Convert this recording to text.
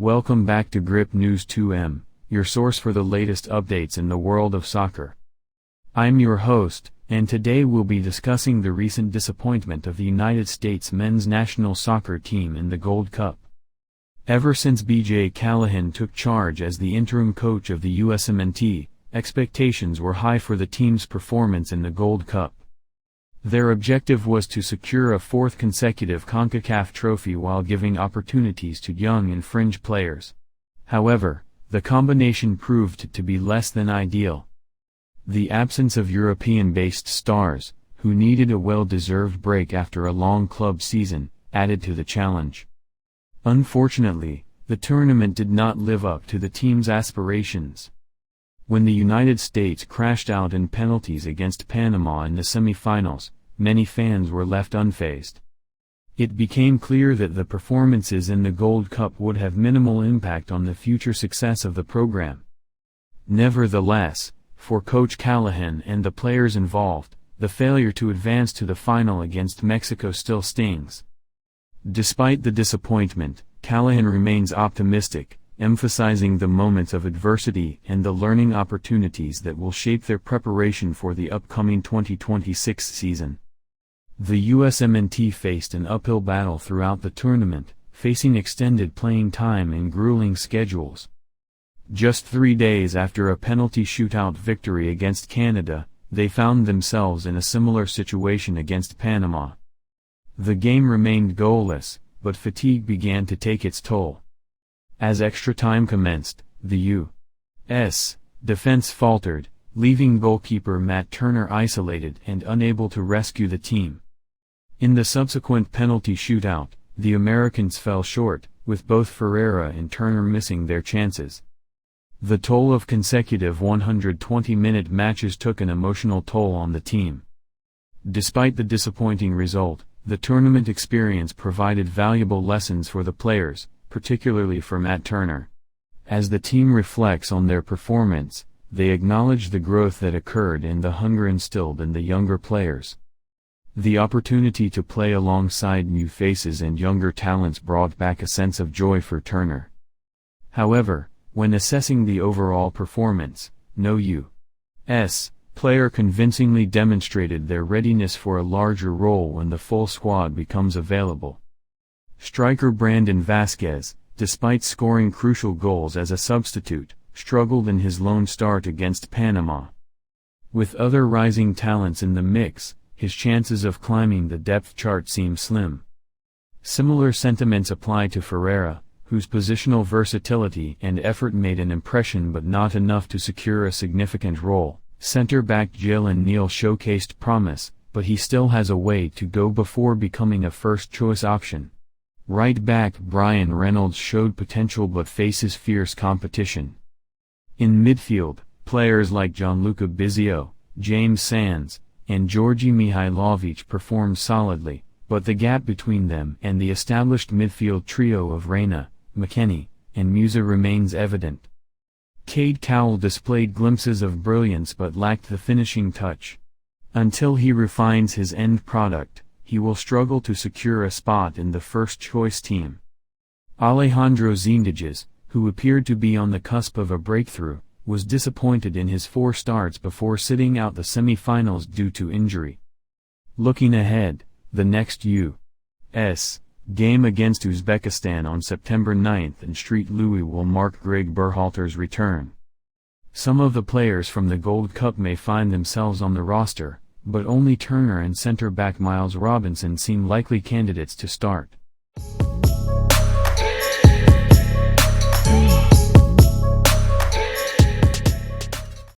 Welcome back to Grip News 2M, your source for the latest updates in the world of soccer. I'm your host, and today we'll be discussing the recent disappointment of the United States men's national soccer team in the Gold Cup. Ever since B.J. Callahan took charge as the interim coach of the USMNT, expectations were high for the team's performance in the Gold Cup. Their objective was to secure a fourth consecutive Concacaf trophy while giving opportunities to young and fringe players. However, the combination proved to be less than ideal. The absence of European-based stars, who needed a well-deserved break after a long club season, added to the challenge. Unfortunately, the tournament did not live up to the team's aspirations. When the United States crashed out in penalties against Panama in the semi-finals, many fans were left unfazed. It became clear that the performances in the Gold Cup would have minimal impact on the future success of the program. Nevertheless, for Coach Callahan and the players involved, the failure to advance to the final against Mexico still stings. Despite the disappointment, Callahan remains optimistic, emphasizing the moments of adversity and the learning opportunities that will shape their preparation for the upcoming 2026 season. The USMNT faced an uphill battle throughout the tournament, facing extended playing time and grueling schedules. Just 3 days after a penalty shootout victory against Canada, they found themselves in a similar situation against Panama. The game remained goalless, but fatigue began to take its toll. As extra time commenced, the U.S. defense faltered, leaving goalkeeper Matt Turner isolated and unable to rescue the team. In the subsequent penalty shootout, the Americans fell short, with both Ferreira and Turner missing their chances. The toll of consecutive 120-minute matches took an emotional toll on the team. Despite the disappointing result, the tournament experience provided valuable lessons for the players, particularly for Matt Turner. As the team reflects on their performance, they acknowledge the growth that occurred and the hunger instilled in the younger players. The opportunity to play alongside new faces and younger talents brought back a sense of joy for Turner. However, when assessing the overall performance, no U.S. player convincingly demonstrated their readiness for a larger role when the full squad becomes available. Striker Brandon Vasquez, despite scoring crucial goals as a substitute, struggled in his lone start against Panama. With other rising talents in the mix, his chances of climbing the depth chart seem slim. Similar sentiments apply to Ferreira, whose positional versatility and effort made an impression but not enough to secure a significant role. Center-back Jalen Neal showcased promise, but he still has a way to go before becoming a first-choice option. Right-back Brian Reynolds showed potential but faces fierce competition. In midfield, players like Gianluca Bizio, James Sands, and Georgi Mihailovic performed solidly, but the gap between them and the established midfield trio of Reyna, McKennie, and Musa remains evident. Cade Cowell displayed glimpses of brilliance but lacked the finishing touch. Until he refines his end product, he will struggle to secure a spot in the first-choice team. Alejandro Zindiges, who appeared to be on the cusp of a breakthrough, was disappointed in his 4 starts before sitting out the semi-finals due to injury. Looking ahead, the next U.S. game against Uzbekistan on September 9th in St. Louis will mark Greg Berhalter's return. Some of the players from the Gold Cup may find themselves on the roster, but only Turner and center-back Miles Robinson seem likely candidates to start.